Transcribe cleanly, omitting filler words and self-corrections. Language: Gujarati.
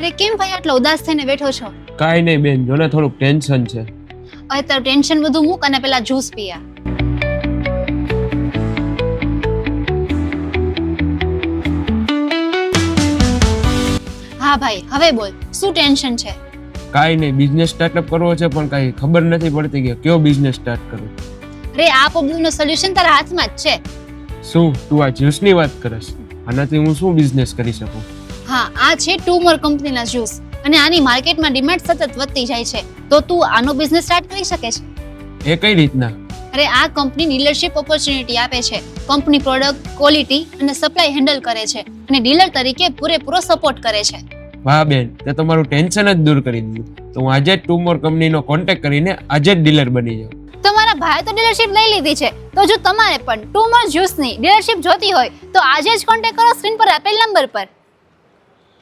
અરે કેમ ભાઈ આટલો ઉદાસ થઈને બેઠો છો? કાંઈ નહીં બેન, જોને થોડુંક ટેન્શન છે. હવે તારું ટેન્શન બધું મૂક અને પેલા જ્યુસ પીયા. હા ભાઈ, હવે બોલ, શું ટેન્શન છે? કાંઈ નહીં, બિઝનેસ સ્ટાર્ટઅપ કરવો છે પણ કાંઈ ખબર નથી પડતી કે કયો બિઝનેસ સ્ટાર્ટ કરું. અરે આ પ્રોબ્લેમનો સોલ્યુશન તારા હાથમાં જ છે. શું તું આ જ્યુસની વાત કરસ? આનાથી હું શું બિઝનેસ કરી શકું? હા, આ છે ટુ મોર કંપનીના જ્યુસ અને આની માર્કેટમાં ડિમાન્ડ સતત વધતી જાય છે. તો તું આનો બિઝનેસ સ્ટાર્ટ કરી શકે છે. એ કઈ રીતના? અરે આ કંપની ડીલરશિપ ઓપોર્ચ્યુનિટી આપે છે. કંપની પ્રોડક્ટ, ક્વોલિટી અને સપ્લાય હેન્ડલ કરે છે અને ડીલર તરીકે પૂરેપૂરો સપોર્ટ કરે છે. વાહ બેન, તે તમારું ટેન્શન જ દૂર કરી દીધું. તો હું આજે જ ટુ મોર કંપનીનો કોન્ટેક્ટ કરીને આજે જ ડીલર બની જાઉં. તમારા ભાઈએ તો ડીલરશિપ લઈ લીધી છે, તો જો તમારે પણ ટુ મોર જ્યુસની ડીલરશિપ જોતી હોય તો આજે જ કોન્ટેક્ટ કરો સ્ક્રીન પર આપેલ નંબર પર.